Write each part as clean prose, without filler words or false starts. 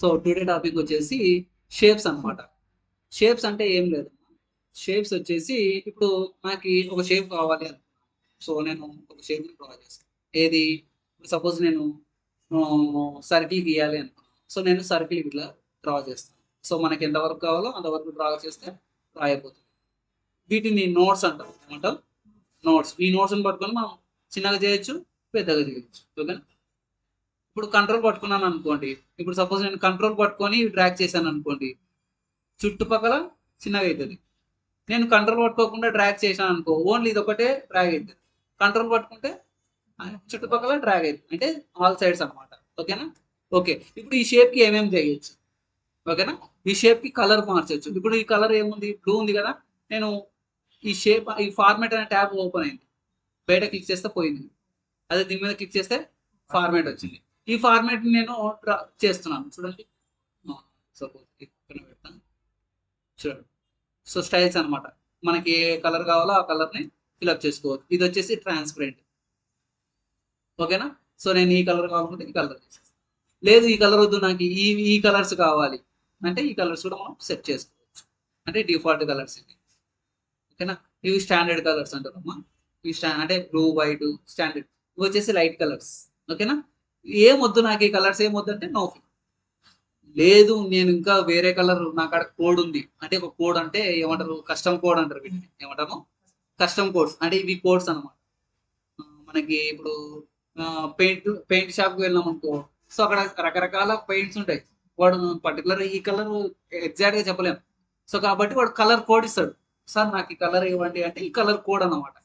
So today topic వచ్చేసి shapes అన్నమాట. Shapes అంటే ఏం లేదు. షేప్స్ వచ్చేసి ఇప్పుడు నాకు ఒక షేప్ కావాలి అనుకున్నాను. సో నేను ఒక షేప్ని డ్రా చేస్తాను. ఏది సపోజ్ నేను సర్కిల్ గీయాలి అనుకున్నాను. సో నేను సర్కిల్ ఇట్లా డ్రా చేస్తాను. సో మనకి ఎంతవరకు కావాలో అంతవరకు డ్రా చేస్తే డ్రా అయిపోతుంది. వీటిని నోట్స్ అంటాం. ఏమంటాం? నోట్స్. ఈ నోట్స్ని పట్టుకొని మనం చిన్నగా చేయొచ్చు, పెద్దగా చేయొచ్చు. ఓకేనా? ఇప్పుడు కంట్రోల్ పట్టుకున్నాను అనుకోండి. ఇప్పుడు సపోజ్ నేను కంట్రోల్ పట్టుకొని డ్రాగ్ చేశాను అనుకోండి, చుట్టుపక్కల చిన్నగా అవుతుంది. నేను కంట్రోల్ పట్టుకోకుండా డ్రాగ్ చేశాను అనుకో, ఓన్లీ ఇది ఒకటే డ్రాగ్ అవుతుంది. కంట్రోల్ పట్టుకుంటే చుట్టుపక్కల డ్రాగ్ అవుతుంది. అంటే ఆల్ సైడ్స్ అనమాట. ఓకేనా? ఓకే. ఇప్పుడు ఈ షేప్కి ఏమేమి చేయొచ్చు? ఓకేనా? ఈ షేప్కి కలర్ మార్చొచ్చు. ఇప్పుడు ఈ కలర్ ఏముంది? బ్లూ ఉంది కదా. నేను ఈ షేప్ ఈ ఫార్మాట్ అనే ట్యాబ్ ఓపెన్ అయింది. బయట క్లిక్ చేస్తే పోయింది. అదే దీని మీద క్లిక్ చేస్తే ఫార్మాట్ వచ్చింది. ఈ ఫార్మాట్ నేను డ్రా చేస్తున్నాను. చూడండి. సపోజ్ ఇక్కడ పెడతాను. చూడండి. సో స్టైల్స్ అనమాట. మనకి ఏ కలర్ కావాలో ఆ కలర్ని ఫిల్అప్ చేసుకోవచ్చు. ఇది వచ్చేసి ట్రాన్స్పరెంట్. ఓకేనా? సో నేను ఈ కలర్ కావాలంటే ఈ కలర్ చేసేస్తాను. లేదు ఈ కలర్ వద్దు, నాకు ఈ కలర్స్ కావాలి అంటే ఈ కలర్స్ కూడా మనం సెట్ చేసుకోవచ్చు. అంటే డిఫాల్ట్ కలర్స్ ఇవి. ఓకేనా? ఇవి స్టాండర్డ్ కలర్స్ అంటారమ్మా. ఇవి అంటే బ్లూ, వైట్ స్టాండర్డ్. ఇవి వచ్చేసి లైట్ కలర్స్. ఓకేనా? ఏమొద్దు నాకు ఈ కలర్స్ ఏమొద్దు అంటే నో. లేదు నేను ఇంకా వేరే కలర్ నా కాడ కోడ్ ఉంది అంటే, ఒక కోడ్ అంటే ఏమంటారు, కస్టమ్ కోడ్ అంటారు. వీటిని ఏమంటాము? Custom codes. అంటే ఇవి కోడ్స్ అనమాట. మనకి ఇప్పుడు పెయింట్ షాప్కి వెళ్ళాం అనుకో, సో అక్కడ రకరకాల పెయింట్స్ ఉంటాయి. వాడు పర్టికులర్ ఈ కలర్ ఎగ్జాక్ట్ గా చెప్పలేము. సో కాబట్టి వాడు కలర్ కోడ్ ఇస్తాడు. సార్ నాకు ఈ కలర్ ఇవ్వండి అంటే ఈ కలర్ కోడ్ అన్నమాట.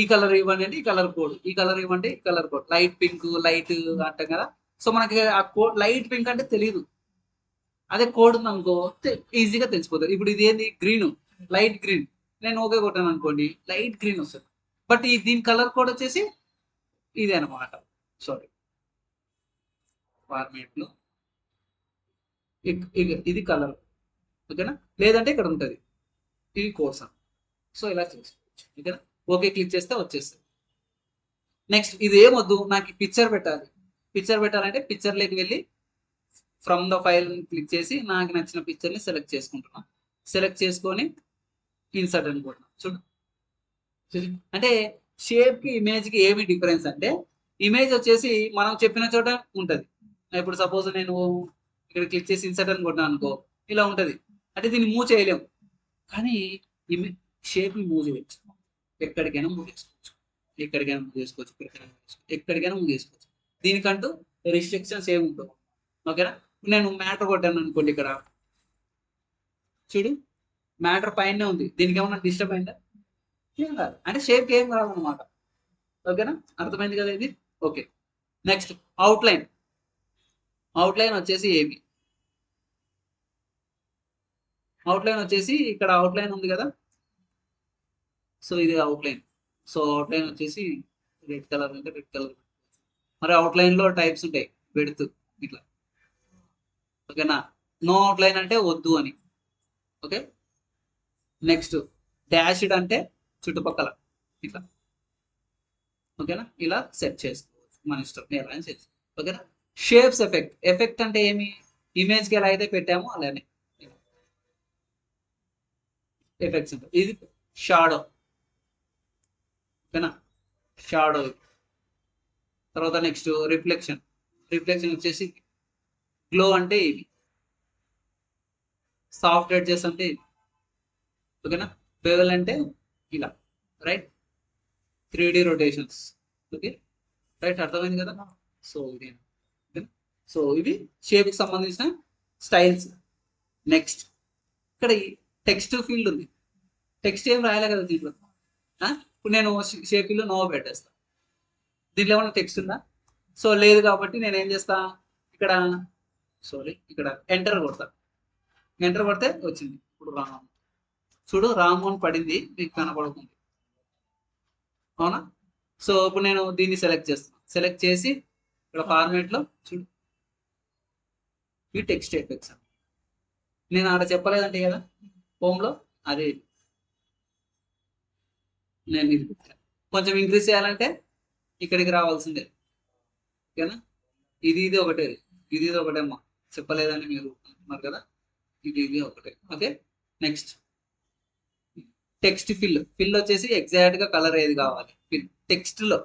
ఈ కలర్ ఇవ్వండి అంటే ఈ కలర్ కోడ్, ఈ కలర్ ఇవ్వండి ఈ colour code. Light pink, light అంటాం కదా. సో మనకి ఆ కోడ్ లైట్ పింక్ అంటే తెలియదు. అదే కోడ్ ఉంది అనుకో ఈజీగా తెలిసిపోతుంది. ఇప్పుడు ఇది ఏంది? Green, light green. నేను ఓకే కొట్టాను అనుకోండి, లైట్ గ్రీన్ వస్తుంది. బట్ ఈ దీని కలర్ కోడ్ వచ్చేసి ఇదే అనమాట. సారీ, ఫార్మేట్ లో ఇది కలర్. ఓకేనా? లేదంటే ఇక్కడ ఉంటుంది ఇది కోర్స్. సో ఇలా చేసుకోవచ్చు. ఓకేనా? ఓకే క్లిక్ చేస్తే వచ్చేస్తుంది. నెక్స్ట్ ఇది ఏమొద్దు, నాకు పిక్చర్ పెట్టాలి. పిక్చర్ పెట్టాలంటే పిక్చర్లోకి వెళ్ళి ఫ్రమ్ ద ఫైల్ క్లిక్ చేసి నాకు నచ్చిన పిక్చర్ని సెలెక్ట్ చేసుకుంటున్నాను. సెలెక్ట్ చేసుకొని ఇన్సర్ట్ అనుకుంటున్నాను. చూడు. అంటే షేప్కి ఇమేజ్కి ఏమి డిఫరెన్స్ అంటే, ఇమేజ్ వచ్చేసి మనం చెప్పిన చోట ఉంటుంది. ఇప్పుడు సపోజ్ నేను ఇక్కడ క్లిక్ చేసి ఇన్సర్ట్ అని కొట్టాను అనుకో, ఇలా ఉంటుంది. అంటే దీన్ని మూవ్ చేయలేము. కానీ ఇమేజ్ షేప్ని మూవ్ చేయొచ్చు. ఎక్కడికైనా మూవ్ చేసుకోవచ్చు. ఎక్కడికైనా మూవ్ చేసుకోవచ్చు. ఎక్కడికైనా మూవ్ చేసుకోవచ్చు. దీనికంటూ రిస్ట్రిక్షన్స్ ఏమి ఉండవు. ఓకేనా? నేను మ్యాటర్ కొట్టాను అనుకోండి, ఇక్కడ చూడు, మ్యాటర్ పైనే ఉంది. దీనికి ఏమన్నా డిస్టర్బ్ అయిందా? ఏం కాదు. అంటే షేప్కి ఏం కాదు అనమాట. ఓకేనా? అర్థమైంది కదా ఇది? ఓకే. Next outline. అవుట్లైన్ వచ్చేసి ఏమి? అవుట్లైన్ వచ్చేసి ఇక్కడ అవుట్లైన్ ఉంది కదా. సో ఇది అవుట్లైన్. సో అవుట్లైన్ వచ్చేసి రెడ్ కలర్ అంటే రెడ్ కలర్. మరి అవుట్లైన్ లో టైప్స్ ఉంటాయి. పెడుతూ ఇట్లా. ఓకేనా? నో అవుట్లైన్ అంటే వద్దు అని. ఓకే. నెక్స్ట్ డాష్డ్ అంటే చుట్టుపక్కల ఇట్లా. ఓకేనా? ఇలా సెట్ చేసుకోవచ్చు మన ఇష్టం. ఎలా సెట్. ఓకేనా? Shapes effect. ఎఫెక్ట్ అంటే ఏమి? ఇమేజ్కి ఎలా అయితే పెట్టామో అలానే ఎఫెక్ట్స్ ఉంటాయి. ఇది షాడో. ఓకేనా? షాడో. తర్వాత నెక్స్ట్ రిఫ్లెక్షన్. రిఫ్లెక్షన్ వచ్చేసి గ్లో అంటే ఇది. సాఫ్ట్ ఎడ్జెస్ అంటే ఇది. ఓకేనా? బెవెల్ అంటే ఇలా. Right? 3D rotations. Okay. Right? అర్థమైంది కదా. సో ఇది. సో ఇవి షేప్కి సంబంధించిన స్టైల్స్. నెక్స్ట్ ఇక్కడ టెక్స్ట్ ఫీల్డ్ ఉంది. టెక్స్ట్ ఏం రాయాలి కదా దీంట్లో. ఇప్పుడు నేను షేప్లో నో పెట్టేస్తాను. దీంట్లో ఏమైనా టెక్స్ట్ ఉందా? సో లేదు కాబట్టి నేను ఏం చేస్తా, ఇక్కడ ఇక్కడ ఎంటర్ కొడతా. ఎంటర్ కొడితే వచ్చింది. ఇప్పుడు రాము. చూడు, రాము అని పడింది, మీకు కనపడుతుంది. అవునా? సో ఇప్పుడు నేను దీన్ని సెలెక్ట్ చేస్తాను. సెలెక్ట్ చేసి ఇక్కడ ఫార్మేట్ లో చూడు, ఈ టెక్స్ట్ ఎఫెక్ట్స్. నేను ఆడ చెప్పలేదంటే కదా హోమ్ లో, అదే నేను ఇది కొంచెం ఇంక్రీజ్ చేయాలంటే ఇక్కడికి రావాల్సిందే. ఓకేనా? ఇది ఒకటే, ఇది ఒకటేమ్మా. చెప్పలేదని మీరు అంటున్నారు కదా, ఇది ఒకటే. ఓకే, నెక్స్ట్ టెక్స్ట్ ఫిల్ వచ్చేసి ఎగ్జాక్ట్ గా కలర్ ఏది కావాలి టెక్స్ట్ లో.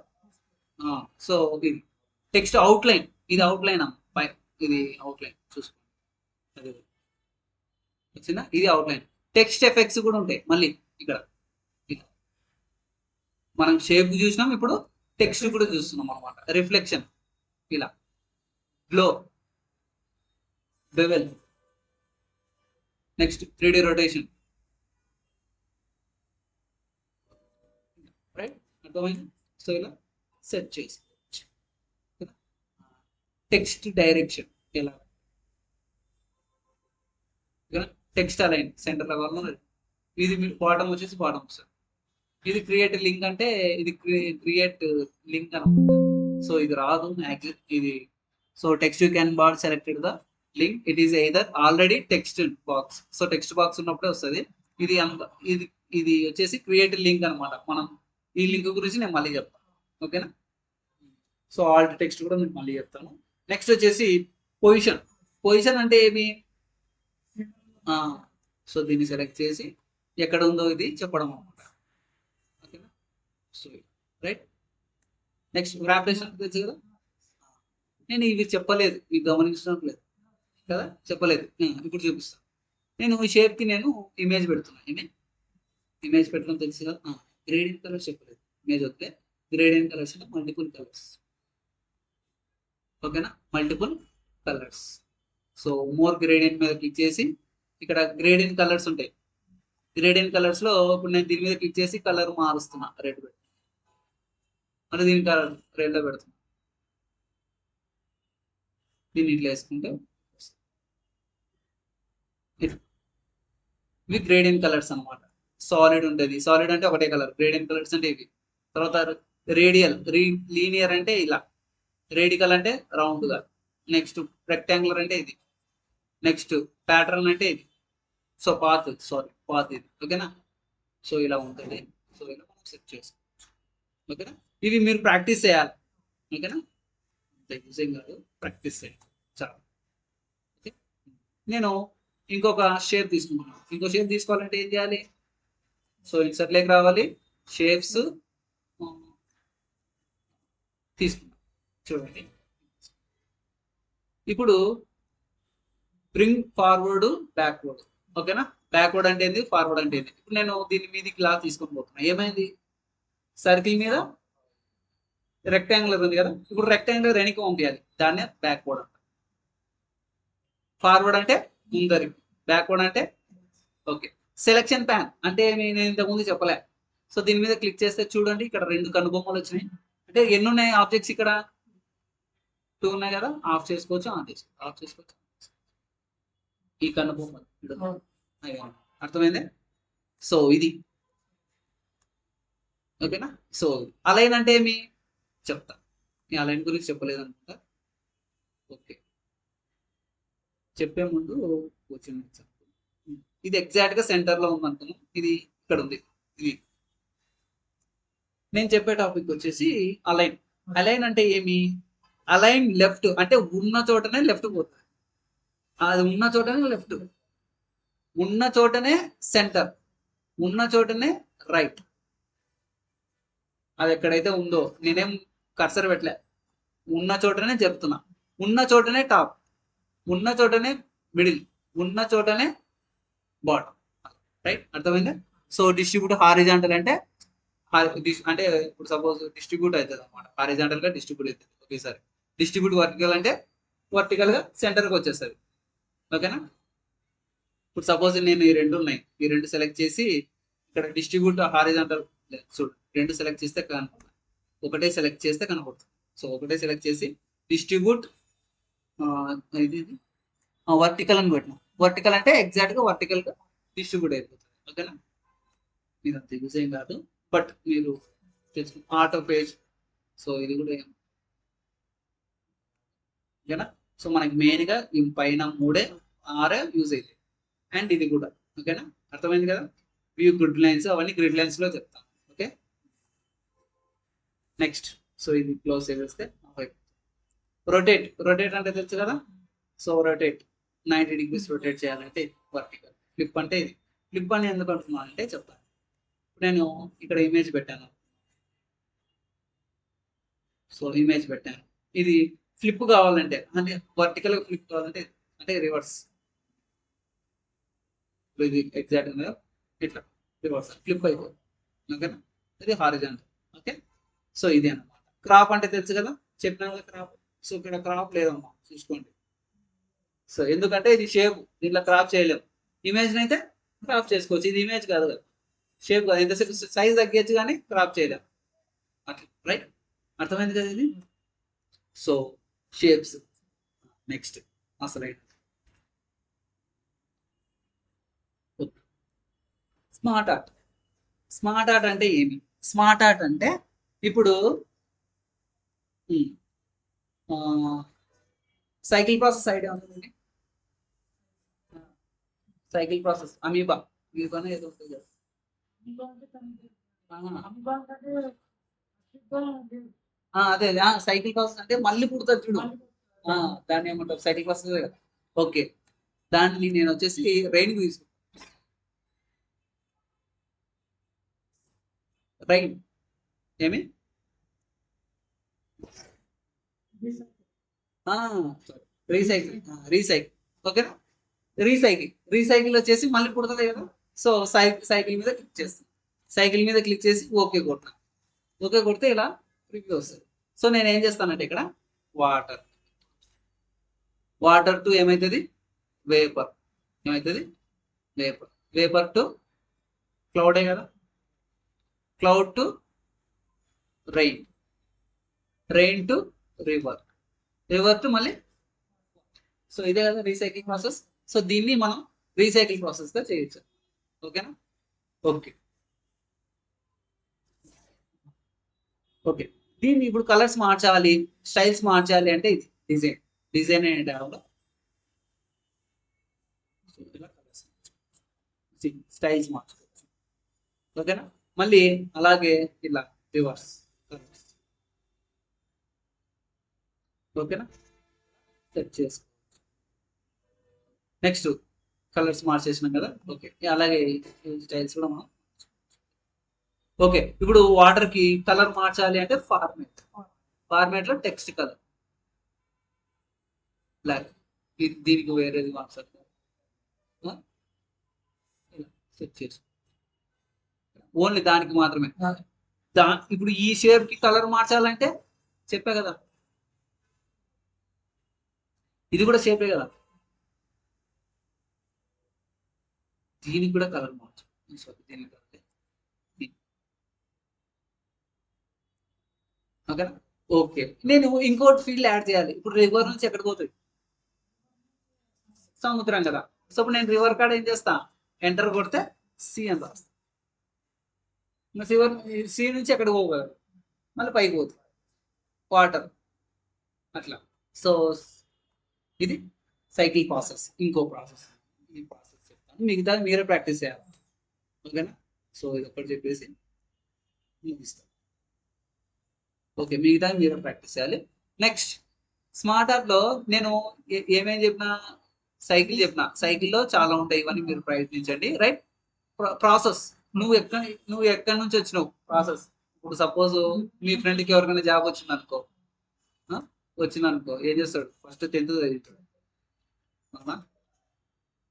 సో ఇది టెక్స్ట్ అవుట్లైన్, ఇది అవుట్లైన్ అమ్మ, ఇది అవుట్లైన్ చూసుకోండి, అది వచ్చిందా, ఇది అవుట్లైన్. టెక్స్ట్ ఎఫెక్ట్స్ కూడా ఉంటాయి మళ్ళీ ఇక్కడ. మనం షేప్ చూసినాం, ఇప్పుడు టెక్స్ట్ కూడా చూస్తున్నాం అనమాట. రిఫ్లెక్షన్, ఇలా glow, bevel, next 3D rotation. Right, అర్థమైంది. సో ఇలా సెట్ చేసి టెక్స్ట్ డైరెక్షన్ ఎలా, టెక్స్ట్ అలైన్ సెంటర్ లెవెల్లో ఇది బాటమ్ వచ్చేసి బాటమ్ వస్తుంది. ఇది క్రియేట్ లింక్ అంటే ఇది క్రియేట్ లింక్ అనమాట. సో ఇది రాదు ఇది. So text you can bar selected the link, it is either already text box. So text box ఉన్నప్పుడే వస్తుంది ఇది. ఇది ఇది వచ్చేసి క్రియేట్ లింక్ అనమాట. మనం ఈ లింక్ గురించి నేను మళ్ళీ చెప్తాను, ఓకేనా. సో ఆల్ట్ టెక్స్ట్ కూడా నేను మళ్ళీ చెప్తాను. నెక్స్ట్ వచ్చేసి పొజిషన్. పొజిషన్ అంటే ఏమి, సో దీన్ని సెలెక్ట్ చేసి ఎక్కడ ఉందో ఇది చెప్పడం అనమాట, ఓకేనా. సో రైట్, నెక్స్ట్ వ్రాపరేషన్ తెలుసు కదా, నేను ఇవి చెప్పలేదు, ఇవి గమనించడం లేదు కదా, చెప్పలేదు. ఇప్పుడు చూపిస్తాను. నేను ఈ షేప్కి నేను ఇమేజ్ పెడుతున్నాను. ఇమేజ్ పెట్టడం తెలుసు కదా. గ్రేడియంట్ కలర్స్ చెప్పలేదు, ఇమేజ్ వస్తే గ్రేడియంట్ కలర్స్ అంటే మల్టిపుల్ కలర్స్, ఓకేనా, multiple colours. So more gradient మీద క్లిక్ చేసి ఇక్కడ గ్రేడియంట్ కలర్స్ ఉంటాయి. గ్రేడియంట్ కలర్స్ లో ఇప్పుడు నేను దీని మీద క్లిక్ చేసి కలర్ మారుస్తున్నా, రెడ్ పెట్టి మళ్ళీ దీని కలర్ రెడ్ లో పెడుతున్నా. దీన్ని ఇట్లా వేసుకుంటే ఇవి గ్రేడియంట్ కలర్స్ అనమాట. సాలిడ్ ఉంటుంది, సాలిడ్ అంటే ఒకటే కలర్. గ్రేడియంట్ కలర్స్ అంటే ఇవి. తర్వాత రేడియల్, లీనియర్ అంటే ఇలా, రేడికల్ అంటే రౌండ్ గా, నెక్స్ట్ రెక్టాంగులర్ అంటే ఇది, నెక్స్ట్ ప్యాటర్న్ అంటే ఇది. సో పాత్ ఇది, ఓకేనా. సో ఇలా ఉంటుంది. సో ఇలా మనం సెట్ చేసుకోవచ్చు, ఓకేనా. ఇవి మీరు ప్రాక్టీస్ చేయాలి, ఓకేనా. యూజింగ్ కాదు, ప్రాక్టీస్ చేయాలి చాలా. ఓకే, నేను ఇంకొక షేప్ తీసుకుంటున్నాను. ఇంకో షేప్ తీసుకోవాలంటే ఏం చేయాలి, సో ఇన్సర్ట్లోకి రావాలి, షేప్స్ తీసుకున్నాం. చూడండి, ఇప్పుడు బ్రింగ్ ఫార్వర్డ్ బ్యాక్వర్డ్, ఓకేనా. బ్యాక్వర్డ్ అంటే ఏంది, ఫార్వర్డ్ అంటే ఏంది. ఇప్పుడు నేను దీని మీదకి ఇలా తీసుకొని పోతున్నా, ఏమైంది, సర్కిల్ మీద రెక్టాంగులర్ ఉంది కదా, ఇప్పుడు రెక్టాంగులర్ వెనక్కి పంపించాలి, దాన్నే బ్యాక్వర్డ్ అంట. ఫార్వర్డ్ అంటే ముందరి, బ్యాక్వర్డ్ అంటే ఓకే. సెలెక్షన్ ప్యాన్ అంటే నేను ఇంతకుముందు చెప్పలే. సో దీని మీద క్లిక్ చేస్తే చూడండి, ఇక్కడ 2 కనుబొమ్మలు వచ్చినాయి. అంటే ఎన్ని ఉన్నాయి ఆబ్జెక్ట్స్, ఇక్కడ 2 ఉన్నాయి కదా, ఆఫ్ చేసుకోవచ్చు, ఆఫ్ చేసుకోవచ్చు. ఈ కనుబొమ్మలు అర్థమైంది. సో ఇది ఓకేనా. సో అలైన్ అంటే ఏమి చెప్తా, ఈ అలైన్ గురించి చెప్పలేదు అనుకుంటా. ఓకే, చెప్పే ముందు వచ్చిన ఇది ఎగ్జాక్ట్ గా సెంటర్ లో ఉంది అనుకున్నాం, ఇది ఇక్కడ ఉంది. ఇది నేను చెప్పే టాపిక్ వచ్చేసి అలైన్. అలైన్ అంటే ఏమి, అలైన్ లెఫ్ట్ అంటే ఉన్న చోటనే లెఫ్ట్ పోతుంది, అది ఉన్న చోటనే లెఫ్ట్, ఉన్న చోటనే సెంటర్, ఉన్న చోటనే రైట్. అది ఎక్కడైతే ఉందో నేనేం కర్సర్ పెట్టలే, ఉన్న చోటనే చెప్తున్నా. ఉన్న చోటనే టాప్, ఉన్న చోటనే మిడిల్, ఉన్న చోటనే బాటమ్, రైట్. అర్థమైందా. సో డిస్ట్రిబ్యూట్ హారిజాంటల్ అంటే అంటే ఇప్పుడు సపోజ్ డిస్ట్రిబ్యూట్ అవుతుంది అనమాట, హారిజాంటల్ గా డిస్ట్రిబ్యూట్ అవుతుంది ఒకేసారి. డిస్ట్రిబ్యూట్ వర్టికల్ అంటే వర్టికల్ గా సెంటర్కి వచ్చేస్తుంది, ఓకేనా. ఇప్పుడు సపోజ్ నేను ఈ 2 ఉన్నాయి, ఈ 2 సెలెక్ట్ చేసి ఇక్కడ డిస్ట్రిబ్యూట్ హారిజాంటల్ చూడు, 2 సెలెక్ట్ చేస్తే కనపడుతుంది, ఒకటే సెలెక్ట్ చేస్తే కనపడుతుంది. సో ఒకటే సెలెక్ట్ చేసి డిస్ట్రిబ్యూట్ ఇది వర్టికల్ అని పెట్టినా, వర్టికల్ అంటే ఎగ్జాక్ట్ గా వర్టికల్ గా డిస్ట్రిబ్యూట్ అయిపోతుంది, ఓకేనా. మీరు అంత యూజ్ ఏం కాదు, బట్ మీరు తెలుసుకున్న ఆటో పేజ్. సో ఇది కూడా ఓకేనా. సో మనకి మెయిన్ గా ఈ పైన 3 యూజ్ అవుతాయి, అండ్ ఇది కూడా, ఓకేనా. అర్థమైంది కదా. వ్యూ గ్రిడ్ లైన్స్ అవన్నీ గ్రిడ్ లైన్స్ లో చెప్తాను, ఓకే. నెక్స్ట్, సో ఇది క్లోజ్ చేస్తే రొటేట్ అంటే తెలుసు కదా. సో రొటేట్ 90 degrees రొటేట్ చేయాలంటే వర్టికల్. ఫ్లిప్ అంటే ఇది. ఫ్లిప్ అని ఎందుకు అంటున్నాను అంటే చెప్తాను. నేను ఇక్కడ ఇమేజ్ పెట్టాను. సో ఇమేజ్ పెట్టాను. ఇది ఫ్లిప్ కావాలంటే అంటే వర్టికల్ ఫ్లిప్ కావాలంటే అంటే రివర్స్. ఇది ఎగ్జాక్ట్ ఇట్లా రివర్స్ ఫ్లిప్ అయిపోతుంది. ఓకేనా, ఇది హారిజాంటల్. ఓకే, సో ఇది అన్నమాట. క్రాప్ అంటే తెలుసు కదా, చెప్పినా కదా క్రాప్. సో ఇక్కడ క్రాప్ లేదమ్మా, చూసుకోండి. సో ఎందుకంటే ఇది షేప్, దీంట్లో క్రాప్ చేయలేము. ఇమేజ్ అయితే క్రాప్ చేసుకోవచ్చు, ఇది ఇమేజ్ కాదు కదా, షేప్ కాదు. ఎంతసేపు సైజ్ తగ్గచ్చు కానీ క్రాప్ చేయలేము అట్లా, రైట్? అర్థమైంది కదా ఇది. So shapes. నెక్స్ట్ అసలు స్మార్ట్ ఆర్ట్. స్మార్ట్ ఆర్ట్ అంటే ఏమి? స్మార్ట్ ఆర్ట్ అంటే ఇప్పుడు సైకిల్ ప్రాసెస్ ఐడియా ఉంటుంది. సైకిల్ ప్రాసెస్ అమీబా ఏదో ఉంటుంది కదా. అదే సైకిల్ ప్రాసెస్ అంటే మళ్ళీ పుడతారు చూడు, దాన్ని ఏమంటారు? సైకిల్ ప్రాసెస్ కదా. ఓకే, దాన్ని నేను వచ్చేసి రైన్ తీసుకుంటాను. రైన్ ఏమి? రీసైకిల్. రీసైకిల్, ఓకేనా. రీసైకిల్ వచ్చేసి మళ్ళీ పుడుతుంది కదా. సో సైకిల్ మీద క్లిక్ చేస్తాను. సైకిల్ మీద క్లిక్ చేసి ఓకే కొడతాను. ఓకే కొడితే ఇలా రివ్యూ వస్తుంది. సో నేను ఏం చేస్తానంటే ఇక్కడ వాటర్ టు ఏమవుతుంది? వేపర్. ఏమవుతుంది? వేపర్ టు క్లౌడే కదా. Cloud to rain to river to మళ్ళీ. సో ఇదే కదా రీసైక్లింగ్ ప్రాసెస్. సో దీన్ని మనం రీసైకిల్ ప్రాసెస్ గా చేయొచ్చు. ఓకేనా? ఓకే, దీన్ని ఇప్పుడు కలర్స్ మార్చాలి, స్టైల్స్ మార్చాలి అంటే ఇది డిజైన్ అనే ట్యాబ్లో స్టైల్స్ మార్చుకోవచ్చు. ఓకేనా? మళ్ళీ అలాగే ఇలా రివర్స్. ఓకేనా, సెట్ చేసుకో. నెక్స్ట్ కలర్స్ మార్చేసినాం కదా. ఓకే, అలాగే స్టైల్స్ కూడా మనం. ఓకే, ఇప్పుడు వాటర్ కి కలర్ మార్చాలి అంటే ఫార్మేట్ లో టెక్స్ట్ కలర్ బ్లాక్, దీనికి వేరేది మార్చాలి. సెట్ చేసుకో, ఓన్లీ దానికి మాత్రమే. ఇప్పుడు ఈ షేప్ కి కలర్ మార్చాలంటే చెప్పా కదా, ఇది కూడా షేపే కదా, దీనికి కూడా కలర్ మార్చు. ఓకేనా? ఓకే, నేను ఇంకోటి ఫీల్డ్ యాడ్ చేయాలి. ఇప్పుడు రివర్ నుంచి ఎక్కడికి పోతుంది? సముద్రం కదా. సో ఇప్పుడు నేను రివర్ కాడ ఏం చేస్తా? ఎంటర్ కొడితే సి అని రాస్తా. సి నుంచి ఎక్కడికి పోగలరు? మళ్ళీ పైకి పోతుంది వాటర్ అట్లా. సో ఇది సైకిల్ ప్రాసెస్. ఇంకో ప్రాసెస్, ఈ ప్రాసెస్ చెప్తాను, మిగతా మీరే ప్రాక్టీస్ చేయాలి. ఓకేనా? సో ఇది ఒకటి చెప్పేసి ముగిస్తాను. ఓకే, మిగతా మీరే ప్రాక్టీస్ చేయాలి. నెక్స్ట్ స్మార్ట్ ఆర్ట్ లో నేను ఏమేమి చెప్పినా, సైకిల్లో చాలా ఉంటాయి, ఇవన్నీ మీరు ప్రయత్నించండి. రైట్? ప్రాసెస్, నువ్వు ఎక్కడి నుంచి వచ్చినావు ప్రాసెస్. ఇప్పుడు సపోజ్ మీ ఫ్రెండ్కి ఎవరికైనా జాబ్ వచ్చిందనుకో, ఏం చేస్తాడు? ఫస్ట్ 10th చదువుతాడు, అవునా?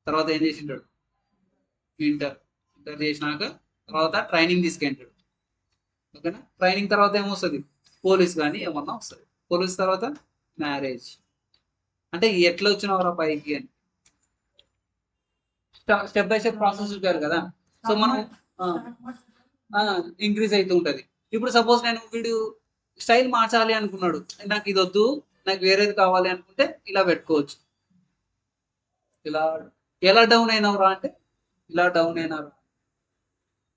తర్వాత ఏం చేసింటాడు? ఇంటర్ చేసినాక తర్వాత ట్రైనింగ్ తీసుకెళ్తాడు. ఓకేనా? ట్రైనింగ్ తర్వాత ఏమొస్తుంది? పోలీస్ కానీ ఏమన్నా వస్తుంది. పోలీస్ తర్వాత మ్యారేజ్. అంటే ఎట్లా వచ్చినవరా పైకి అని స్టెప్ బై స్టెప్ ప్రాసెస్ ఉంటారు కదా. సో మనం ఇంక్రీజ్ అవుతూ ఉంటుంది. ఇప్పుడు సపోజ్ నేను వీడు స్టైల్ మార్చాలి అనుకున్నాడు, నాకు ఇది వద్దు, నాకు వేరేది కావాలి అనుకుంటే ఇలా పెట్టుకోవచ్చు. ఇలా ఎలా డౌన్ అయినవరా అంటే ఇలా డౌన్ అయినారా,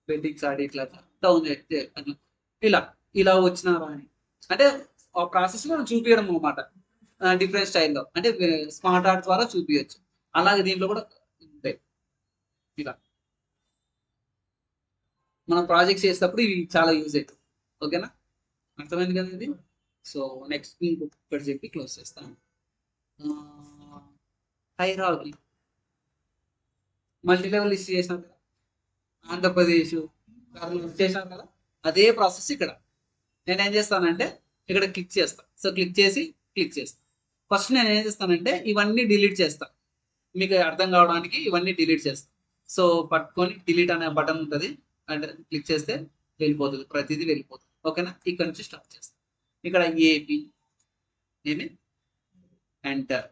వెడ్డింగ్ సాడీ ఇట్లా డౌన్ అయితే ఇలా ఇలా వచ్చినారా అని, అంటే ఆ ప్రాసెస్ మనం చూపించడం అనమాట. డిఫరెంట్ స్టైల్లో అంటే స్మార్ట్ ఆర్ట్ ద్వారా చూపించచ్చు. అలాగే దీంట్లో కూడా ఉంటాయి. ఇలా మనం ప్రాజెక్ట్స్ చేసేటప్పుడు ఇవి చాలా యూజ్ అవుతాయి. ఓకేనా? అర్థమైంది కదా ఇది. సో నెక్స్ట్ ఇంకొకటి చెప్పి క్లోజ్ చేస్తాను. హైరార్కీ మల్టీ లెవెల్ లిస్ట్ చేసినాం కదా, ఆంధ్రప్రదేశ్ కర్నూలు చేసినాం కదా, అదే ప్రాసెస్ ఇక్కడ. నేను ఏం చేస్తానంటే ఇక్కడ క్లిక్ చేస్తాను. సో క్లిక్ చేస్తాను. ఫస్ట్ నేను ఏం చేస్తానంటే ఇవన్నీ డిలీట్ చేస్తాను, మీకు అర్థం కావడానికి ఇవన్నీ డిలీట్ చేస్తాను. సో పట్టుకొని డిలీట్ అనే బటన్ ఉంటుంది, అంటే క్లిక్ చేస్తే వెళ్ళిపోతుంది, ప్రతిదీ వెళ్ళిపోతుంది. ఓకేనా, ఇక్కడ నుంచి స్టార్ట్ చేస్తాం. ఇక్కడ ఏపీ ఏమి ఎంటర్,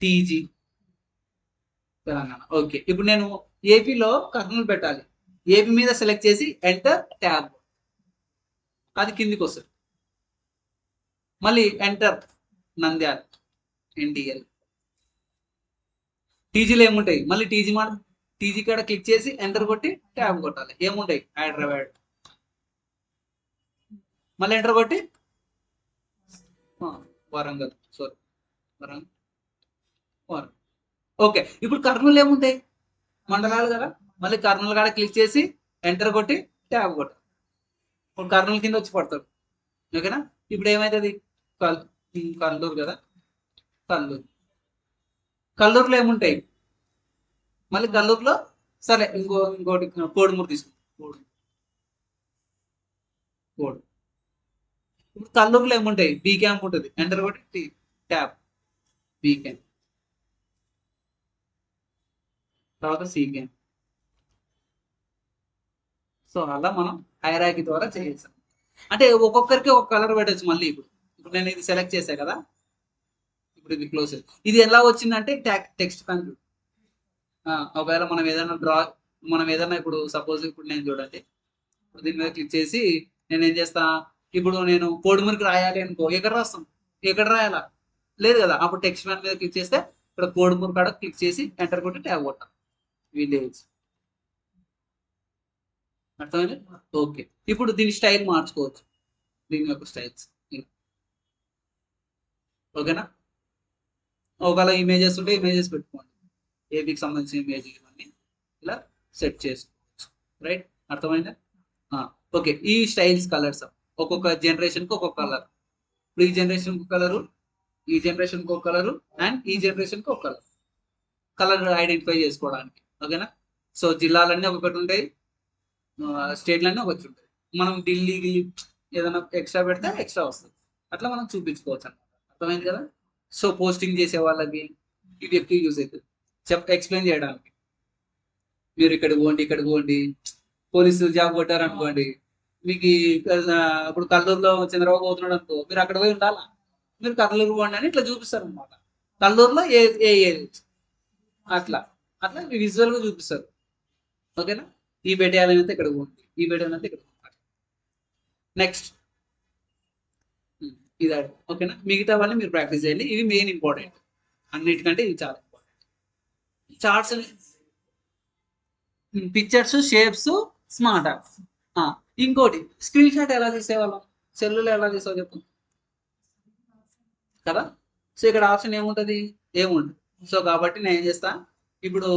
టీజీ తెలంగాణ. ఓకే, ఇప్పుడు నేను ఏపీలో కర్నూలు పెట్టాలి. ఏపీ మీద సెలెక్ట్ చేసి ఎంటర్ ట్యాబ్, అది కిందికి వస్తుంది. మళ్ళీ ఎంటర్ నంద్యాల ఎన్టీఎల్. టీజీలో ఏముంటాయి, మళ్ళీ టీజీ కాడ క్లిక్ చేసి ఎంటర్ కొట్టి ట్యాబ్ కొట్టాలి. ఏముంటాయి, హైదరాబాద్. మళ్ళీ ఎంటర్ కొట్టి వరంగల్, సారీ వరంగల్. ఓకే, ఇప్పుడు కర్నూలు ఏముంటాయి, మండలాలు కదా. మళ్ళీ కర్నూలు కాడ క్లిక్ చేసి ఎంటర్ కొట్టి ట్యాబ్ కొట్టాలి. ఇప్పుడు కర్నూలు కింద వచ్చి పడతాడు. ఓకేనా, ఇప్పుడు ఏమవుతుంది, కల్లూరు కదా, కల్లూరులో ఏముంటాయి, మళ్ళీ కల్లూరులో సరే ఇంకోటి కోడుమూరు తీసుకుంటాం. కోడ్ ఇప్పుడు కల్లూరులో ఏముంటాయి, బీ క్యాంప్ ఉంటుంది. ఎంటర్ కొట్టి ట్యాబ్ బీ క్యాంప్, తర్వాత సి క్యాంప్. సో అలా మనం హైరార్కీ ద్వారా చేయొచ్చు. అంటే ఒక్కొక్కరికి ఒక కలర్ పెట్టచ్చు. మళ్ళీ ఇప్పుడు నేను ఇది సెలెక్ట్ చేసా కదా, ఇప్పుడు ఇది క్లోజ్. ఇది ఎలా వచ్చిందంటే టెక్స్ట్ కన్ఫ్యూజ్. ఒకవేళ మనం ఏదైనా ఇప్పుడు సపోజ్ ఇప్పుడు నేను చూడండి, దీని మీద క్లిక్ చేసి నేను ఏం చేస్తా, ఇప్పుడు నేను కోడుమూరికి రాయాలి అనుకో, ఎక్కడ రాస్తాం, ఎక్కడ రాయాలా లేదు కదా. అప్పుడు టెక్స్ట్ మ్యాన్ మీద క్లిక్ చేస్తే ఇక్కడ కోడుమూరు కాడ క్లిక్ చేసి ఎంటర్ కొట్టి ట్యాబ్ కొట్టాం, విలేజ్. అర్థమైంది. ఓకే, ఇప్పుడు దీని స్టైల్ మార్చుకోవచ్చు, దీని యొక్క స్టైల్స్. ఓకేనా, ఒకవేళ ఇమేజెస్ ఉంటే ఇమేజెస్ పెట్టుకోండి, ఏపీకి సంబంధించిన ఇమేజ్ ఇవన్నీ ఇలా సెట్ చేసుకోవచ్చు. రైట్, అర్థమైందా. ఓకే, ఈ స్టైల్స్ కలర్స్ ఒక్కొక్క జనరేషన్కి ఒక్కొక్క కలర్. ఇప్పుడు ఈ జనరేషన్కి ఒక కలరు, ఈ జనరేషన్కి ఒక కలరు, అండ్ ఈ జనరేషన్కి ఒక కలర్ ఐడెంటిఫై చేసుకోవడానికి. ఓకేనా, సో జిల్లాలన్నీ ఒకటి ఉంటాయి, స్టేట్లన్నీ ఒకటి ఉంటాయి. మనం ఢిల్లీ ఏదైనా ఎక్స్ట్రా పెడితే ఎక్స్ట్రా వస్తుంది, అట్లా మనం చూపించుకోవచ్చు అన్నమాట. అర్థమైంది కదా. సో పోస్టింగ్ చేసే వాళ్ళకి ఇది ఎక్కువ యూజ్ అవుతుంది, ఎక్స్ప్లెయిన్ చేయడానికి. మీరు ఇక్కడ పోండి, పోలీసు జాబ్ కొట్టారు అనుకోండి, మీకు ఇప్పుడు కల్లూరులో చంద్రబాబు పోతున్నాడు అనుకో, మీరు అక్కడ పోయి ఉండాలా, మీరు కల్లూరు పోండి అని ఇట్లా చూపిస్తారు అనమాట. కల్లూరులో ఏ అట్లా అట్లా విజువల్ గా చూపిస్తారు. ఓకేనా, ఈ బెటాలియన్ అయితే ఇక్కడ పోండి, ఈ బెటాలియన్ అయితే ఇక్కడ పోండి. నెక్స్ట్ ఇది. ఓకేనా, మిగతా వాళ్ళని మీరు ప్రాక్టీస్ చేయండి, ఇవి మెయిన్ ఇంపార్టెంట్, అన్నిటికంటే ఇది చాలా important. Charts, pictures, shapes, smart apps. ఇంకోటి స్క్రీన్ షాట్ ఎలా తీసేవాళ్ళం, సెల్లులో ఎలా తీసావు చెప్పు కదా. సో ఇక్కడ ఆప్షన్ ఏముంటుంది, సో కాబట్టి నేను ఏం చేస్తా, ఇప్పుడు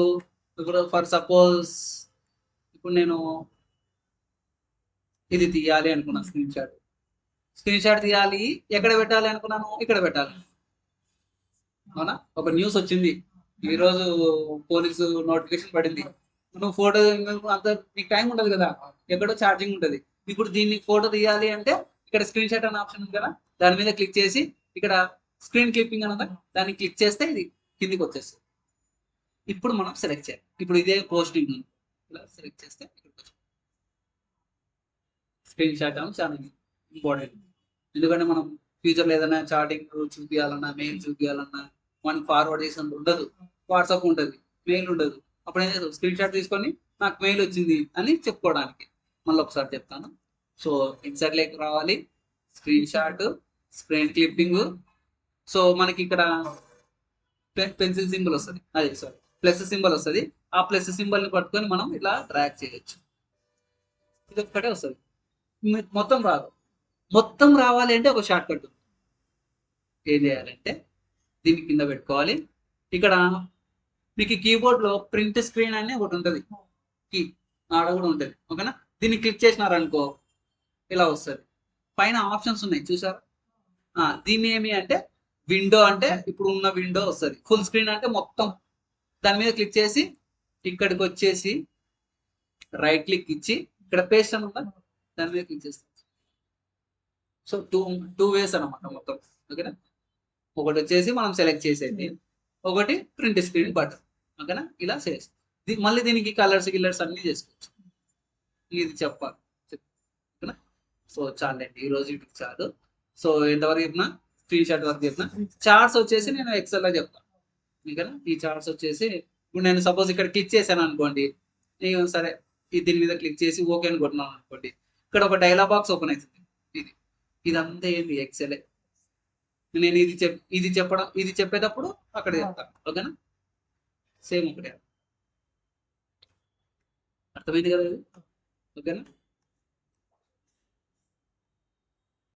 ఫర్ సపోజ్ ఇప్పుడు నేను ఇది తీయాలి అనుకున్నా, స్క్రీన్ షాట్ తీయాలి, ఎక్కడ పెట్టాలి అనుకున్నాను, ఇక్కడ పెట్టాలి. అవునా, ఒక న్యూస్ వచ్చింది ఈరోజు, పోలీసు నోటిఫికేషన్ పడింది, నువ్వు ఫోటో అంత నీకు టైం ఉండదు కదా, ఎక్కడో ఛార్జింగ్ ఉంటుంది. ఇప్పుడు దీన్ని ఫోటో తీయాలి అంటే ఇక్కడ స్క్రీన్ షాట్ అనే ఆప్షన్ ఉంది కదా, దాని మీద క్లిక్ చేసి ఇక్కడ స్క్రీన్ క్లిప్పింగ్ అని దాన్ని క్లిక్ చేస్తే ఇది కిందికి వచ్చేస్తుంది. ఇప్పుడు మనం సెలెక్ట్ చేయాలి, ఇప్పుడు ఇదే పోస్టింగ్ ఇలా సెలెక్ట్ చేస్తే స్క్రీన్ షాట్ అని చాలా ఇంపార్టెంట్. ఎందుకంటే మనం ఫ్యూచర్లో ఏదైనా చాటింగ్ చూపించాలన్నా, మెయిల్ చూపించాలన్నా, మనకి ఫార్వర్డ్ చేసినంత ఉండదు, వాట్సాప్ ఉంటుంది, మెయిల్ ఉండదు. అప్పుడు ఏం చేస్తాం, స్క్రీన్ షాట్ తీసుకొని నాకు మెయిల్ వచ్చింది అని చెప్పుకోవడానికి. మళ్ళీ ఒకసారి చెప్తాను. సో ఇన్సర్ట్ లేక రావాలి, screen shot, screen clipping. So మనకి ఇక్కడ పెన్సిల్ సింబల్ వస్తుంది, అదే సారీ ప్లస్ సింబల్ వస్తుంది. ఆ ప్లస్ సింబల్ని పట్టుకొని మనం ఇలా డ్రాగ్ చేయొచ్చు, ఇది ఒక్కటే వస్తుంది. మొత్తం రాదు, మొత్తం రావాలి అంటే ఒక షార్ట్ కట్ ఉంది. ఏం చేయాలంటే దీన్ని కింద పెట్టుకోవాలి. ఇక్కడ మీకు కీబోర్డ్లో ప్రింట్ స్క్రీన్ అని ఒకటి ఉంటుంది, కీ ఆడ కూడా ఉంటుంది. ఓకేనా, దీన్ని క్లిక్ చేసినారనుకో ఇలా వస్తుంది. పైన ఆప్షన్స్ ఉన్నాయి చూసారా, దీన్ని ఏమి అంటే విండో అంటే ఇప్పుడు ఉన్న విండో వస్తుంది. ఫుల్ స్క్రీన్ అంటే మొత్తం దాని మీద క్లిక్ చేసి ఇక్కడికి వచ్చేసి రైట్ క్లిక్ ఇచ్చి ఇక్కడ పేస్ట్ అని ఉందా దాని మీద క్లిక్ చేస్తాం. సో టూ వేస్ అనమాట మొత్తం. ఓకేనా, ఒకటి వచ్చేసి మనం సెలెక్ట్ చేసేది, ఒకటి ప్రింట్ స్క్రీన్ బటన్. ఓకేనా, ఇలా చేస్తాం. మళ్ళీ దీనికి కలర్స్ గిల్లర్స్ అన్ని చేసుకోవచ్చు. ఇది చెప్పాలి. ఓకేనా, సో చాలండి ఈ రోజు ఇది చాలు. సో ఎంతవరకు చెప్పినా స్క్రీన్ షాట్ వరకు చెప్పిన. చార్ట్స్ వచ్చేసి నేను ఎక్సెల్ లో చెప్తాను. ఓకేనా, ఈ చార్ట్స్ వచ్చేసి ఇప్పుడు నేను సపోజ్ ఇక్కడ క్లిక్ చేశాను అనుకోండి, నేను సరే దీని మీద క్లిక్ చేసి ఓకే అని కొట్టినాను అనుకోండి, ఇక్కడ ఒక డైలాగ్ బాక్స్ ఓపెన్ అవుతుంది. ఇదంతా ఏంది ఎక్సెల్. నేను ఇది చెప్పేటప్పుడు అక్కడ చెప్తాను. ఓకేనా, సేమ్ ఒకటే. అర్థమైంది కదా ఇది? ఓకేనా.